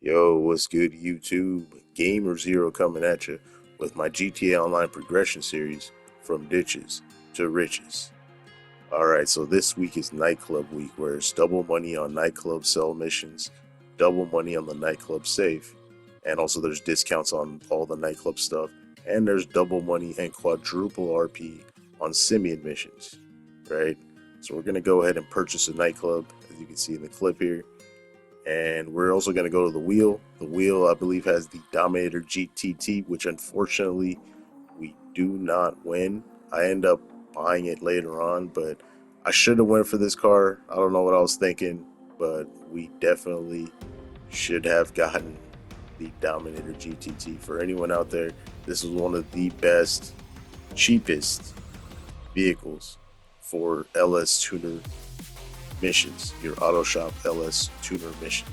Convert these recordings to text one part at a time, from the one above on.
Yo, what's good, YouTube? GamerZero coming at you with my GTA Online progression series from ditches to riches. Alright, so this week is nightclub week where it's double money on nightclub sell missions, double money on the nightclub safe, and also there's discounts on all the nightclub stuff, and there's double money and quadruple RP on simian missions, right? So we're going to go ahead and purchase a nightclub, as you can see in the clip here. And we're also going to go to the wheel. The wheel, I believe, has the Dominator GTT, which unfortunately we do not win. I end up buying it later on, but I should have went for this car. I don't know what I was thinking, but we definitely should have gotten the Dominator GTT. For anyone out there, this is one of the best, cheapest vehicles for LS tuner missions, your auto shop LS tuner missions.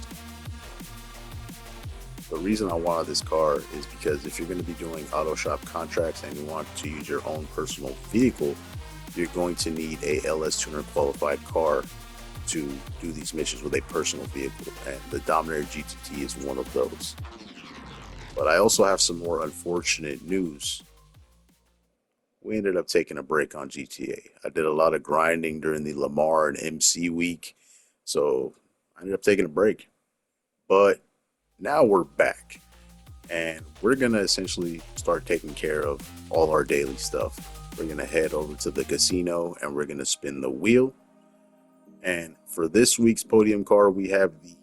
The reason I wanted this car is because if you're going to be doing auto shop contracts and you want to use your own personal vehicle, you're going to need a LS tuner qualified car to do these missions with a personal vehicle, and the Dominator GTT is one of those. But I also have some more unfortunate news. We ended up taking a break on GTA. I did a lot of grinding during the Lamar and MC week, so I ended up taking a break. But now we're back, and we're going to essentially start taking care of all our daily stuff. We're going to head over to the casino, and we're going to spin the wheel. And for this week's podium car, we have the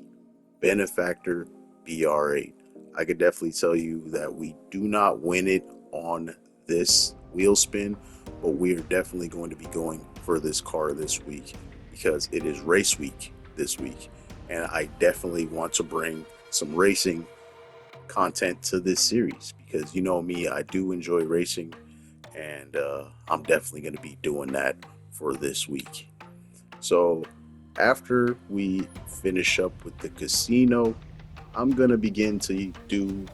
Benefactor BR8. I could definitely tell you that we do not win it on this wheel spin, but we are definitely going to be going for this car this week because it is race week this week, and I definitely want to bring some racing content to this series because you know me, I do enjoy racing, and I'm definitely going to be doing that for this week. So after we finish up with the casino, I'm going to begin to do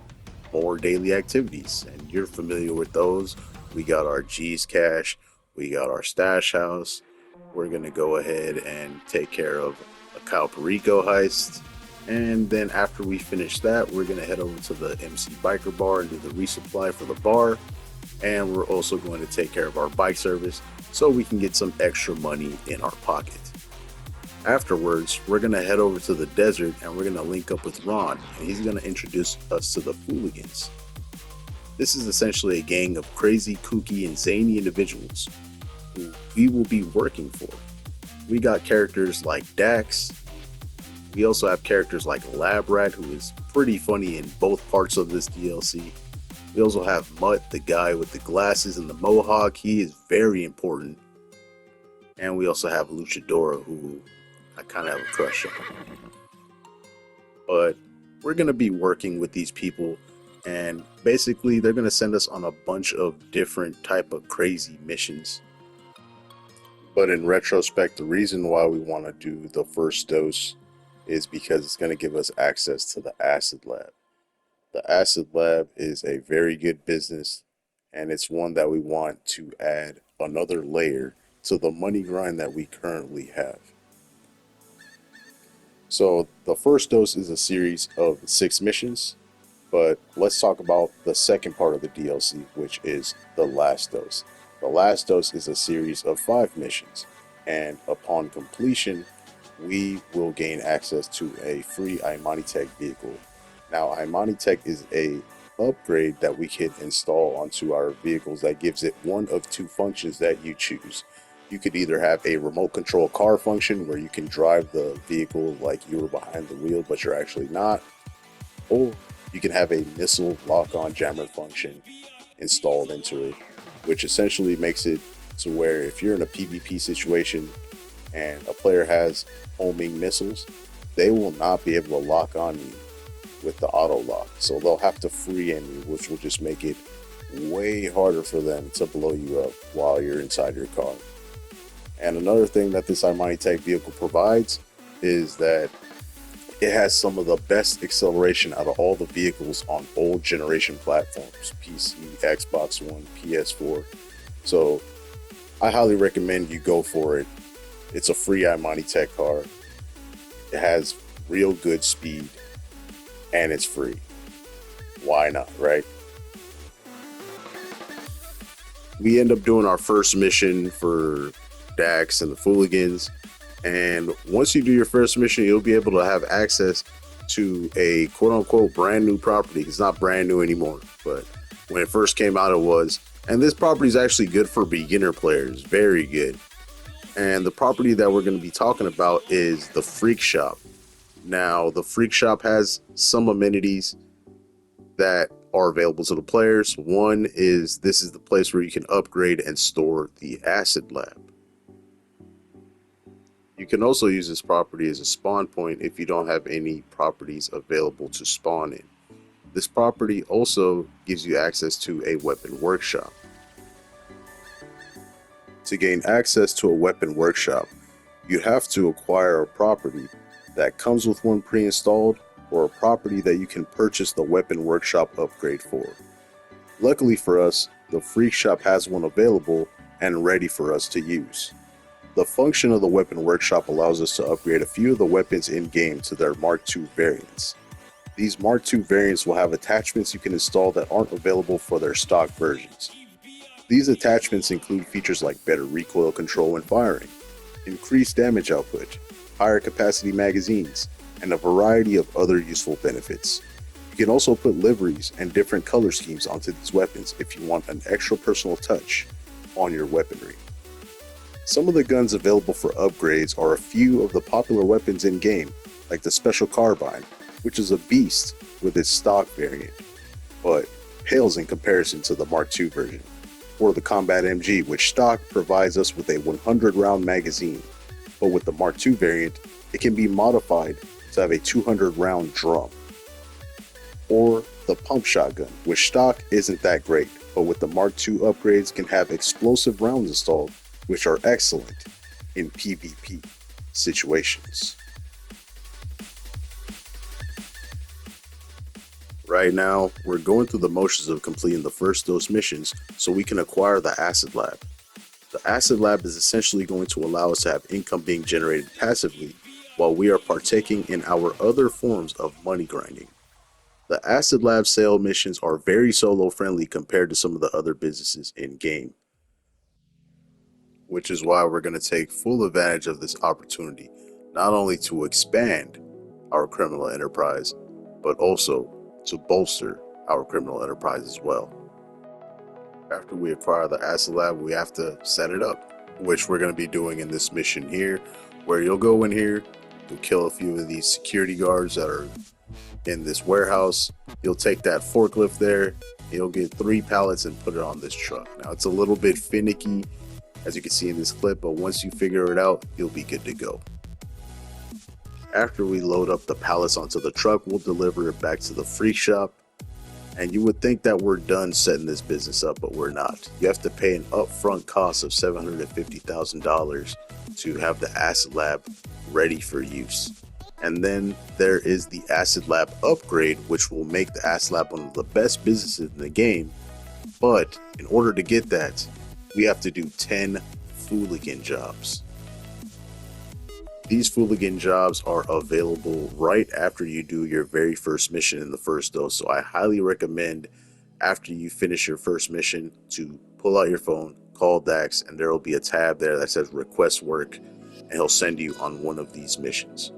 more daily activities, and you're familiar with those. We got our G's Cash, we got our stash house. We're going to go ahead and take care of a Cal Perico heist. And then after we finish that, we're going to head over to the MC Biker Bar and do the resupply for the bar. And we're also going to take care of our bike service so we can get some extra money in our pocket. Afterwards, we're going to head over to the desert and we're going to link up with Ron, and he's going to introduce us to the Fooligans. This is essentially a gang of crazy, kooky, and zany individuals who we will be working for. We got characters like Dax. We also have characters like Lab Rat, who is pretty funny in both parts of this DLC. We also have Mutt, the guy with the glasses and the mohawk. He is very important. And we also have Luchadora, who I kind of have a crush on. But we're going to be working with these people, and basically they're going to send us on a bunch of different type of crazy missions. But in retrospect, the reason why we want to do the first dose is because it's going to give us access to the Acid Lab. The Acid Lab is a very good business, and it's one that we want to add another layer to the money grind that we currently have. So the first dose is a series of 6 missions, but let's talk about the second part of the DLC, which is the last dose. The last dose is a series of 5 missions, and upon completion, we will gain access to a free Imanitech vehicle. Now, Imanitech is a upgrade that we can install onto our vehicles that gives it one of 2 functions that you choose. You could either have a remote control car function where you can drive the vehicle like you were behind the wheel but you're actually not, or you can have a missile lock-on jammer function installed into it, which essentially makes it to where if you're in a PvP situation and a player has homing missiles, they will not be able to lock on you with the auto lock. So they'll have to free aim you, which will just make it way harder for them to blow you up while you're inside your car. And another thing that this Imanitech vehicle provides is that it has some of the best acceleration out of all the vehicles on old generation platforms, PC, Xbox One, PS4. So I highly recommend you go for it. It's a free Imanitech car. It has real good speed, and it's free. Why not, right? We end up doing our first mission for Dax and the Fooligans, and once you do your first mission, you'll be able to have access to a quote-unquote brand new property. It's not brand new anymore, but when it first came out, it was. And this property is actually good for beginner players, very good. And the property that we're going to be talking about is the Freak Shop. Now, the Freak Shop has some amenities that are available to the players. One is this is the place where you can upgrade and store the Acid Lab. You can also use this property as a spawn point if you don't have any properties available to spawn in. This property also gives you access to a weapon workshop. To gain access to a weapon workshop, you have to acquire a property that comes with one pre-installed or a property that you can purchase the weapon workshop upgrade for. Luckily for us, the Freak Shop has one available and ready for us to use. The function of the weapon workshop allows us to upgrade a few of the weapons in-game to their Mark II variants. These Mark II variants will have attachments you can install that aren't available for their stock versions. These attachments include features like better recoil control when firing, increased damage output, higher capacity magazines, and a variety of other useful benefits. You can also put liveries and different color schemes onto these weapons if you want an extra personal touch on your weaponry. Some of the guns available for upgrades are a few of the popular weapons in-game, like the Special Carbine, which is a beast with its stock variant, but pales in comparison to the Mark II version, or the Combat MG, which stock provides us with a 100-round magazine, but with the Mark II variant, it can be modified to have a 200-round drum. Or the Pump Shotgun, which stock isn't that great, but with the Mark II upgrades can have explosive rounds installed, which are excellent in PvP situations. Right now, we're going through the motions of completing the first dose missions so we can acquire the Acid Lab. The Acid Lab is essentially going to allow us to have income being generated passively while we are partaking in our other forms of money grinding. The Acid Lab sale missions are very solo friendly compared to some of the other businesses in game, which is why we're going to take full advantage of this opportunity, not only to expand our criminal enterprise, but also to bolster our criminal enterprise as well. After we acquire the Acid Lab, we have to set it up, which we're going to be doing in this mission here, where you'll go in here, you'll kill a few of these security guards that are in this warehouse, you'll take that forklift there, you'll get 3 pallets and put it on this truck. Now it's a little bit finicky, as you can see in this clip, but once you figure it out, you'll be good to go. After we load up the pallets onto the truck, we'll deliver it back to the Freak Shop. And you would think that we're done setting this business up, but we're not. You have to pay an upfront cost of $750,000 to have the Acid Lab ready for use. And then there is the Acid Lab upgrade, which will make the Acid Lab one of the best businesses in the game. But in order to get that, we have to do 10 Fooligan jobs. These Fooligan jobs are available right after you do your very first mission in the first dose. So I highly recommend, after you finish your first mission, to pull out your phone, call Dax, and there will be a tab there that says request work, and he'll send you on one of these missions.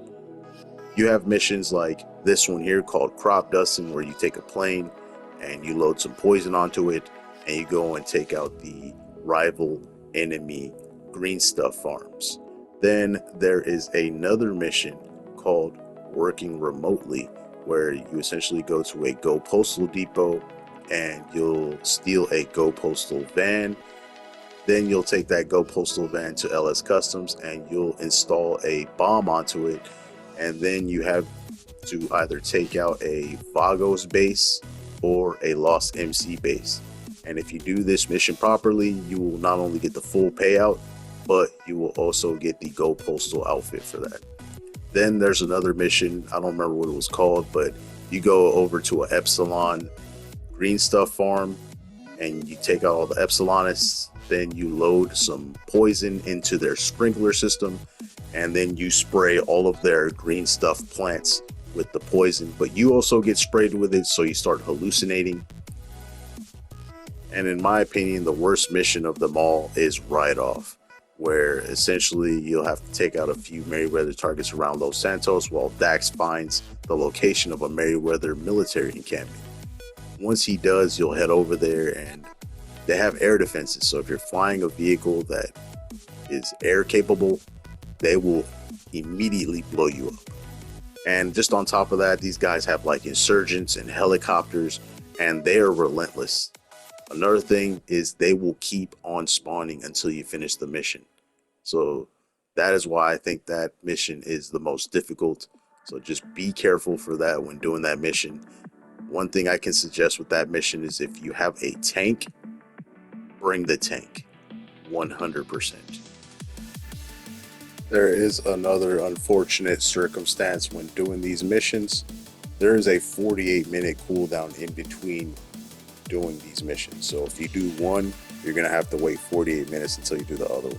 You have missions like this one here called Crop Dusting, where you take a plane and you load some poison onto it and you go and take out the rival enemy green stuff farms. Then there is another mission called Working Remotely, where you essentially go to a Go Postal depot and you'll steal a Go Postal van. Then you'll take that Go Postal van to LS Customs and you'll install a bomb onto it. And then you have to either take out a Vagos base or a Lost MC base. And if you do this mission properly, you will not only get the full payout, but you will also get the Go Postal outfit for that. Then there's another mission, I don't remember what it was called, but you go over to an Epsilon green stuff farm and you take out all the Epsilonists, then you load some poison into their sprinkler system, and then you spray all of their green stuff plants with the poison, but you also get sprayed with it, so you start hallucinating. And in my opinion, the worst mission of them all is Ride Off, where essentially you'll have to take out a few Meriwether targets around Los Santos while Dax finds the location of a Meriwether military encampment. Once he does, you'll head over there, and they have air defenses, so if you're flying a vehicle that is air capable, they will immediately blow you up. And just on top of that, these guys have like insurgents and helicopters, and they are relentless. Another thing is they will keep on spawning until you finish the mission. So that is why I think that mission is the most difficult. So just be careful for that when doing that mission. One thing I can suggest with that mission is if you have a tank, bring the tank 100%. There is another unfortunate circumstance when doing these missions. There is a 48-minute cooldown in between doing these missions. So if you do one, you're going to have to wait 48 minutes until you do the other one.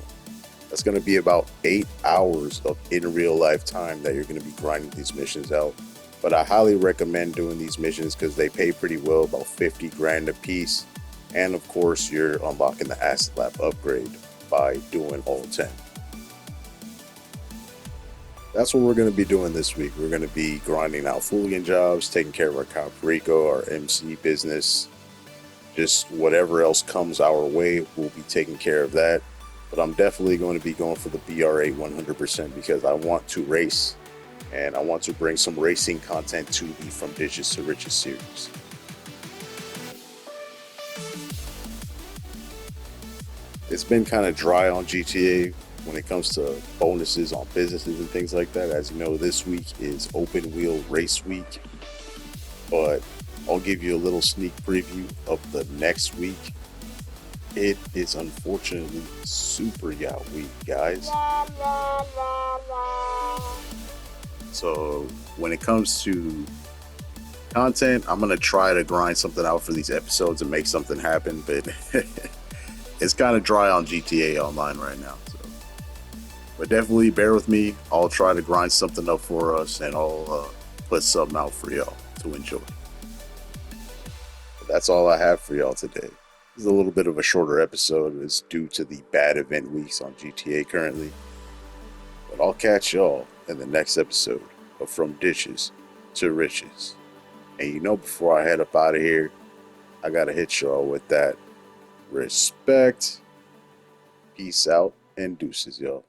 That's going to be about 8 hours of in real life time that you're going to be grinding these missions out. But I highly recommend doing these missions because they pay pretty well, about 50 grand a piece. And of course, you're unlocking the Acid Lab upgrade by doing all 10. That's what we're going to be doing this week. We're going to be grinding out Fooligan jobs, taking care of our Coperico, our MC business, just whatever else comes our way, we'll be taking care of that. But I'm definitely going to be going for the BRA 100% because I want to race and I want to bring some racing content to the From Ditches to Riches series. It's been kind of dry on GTA when it comes to bonuses on businesses and things like that. As you know, this week is Open Wheel Race Week, but I'll give you a little sneak preview of the next week. It is unfortunately Super Yacht Week, guys. So when it comes to content, I'm going to try to grind something out for these episodes and make something happen, but it's kind of dry on GTA Online right now. So. But definitely bear with me. I'll try to grind something up for us and I'll put something out for y'all to enjoy. That's all I have for y'all today. This is a little bit of a shorter episode. It's due to the bad event weeks on GTA currently. But I'll catch y'all in the next episode of From Ditches to Riches. And you know, before I head up out of here, I gotta hit y'all with that respect. Peace out and deuces, y'all.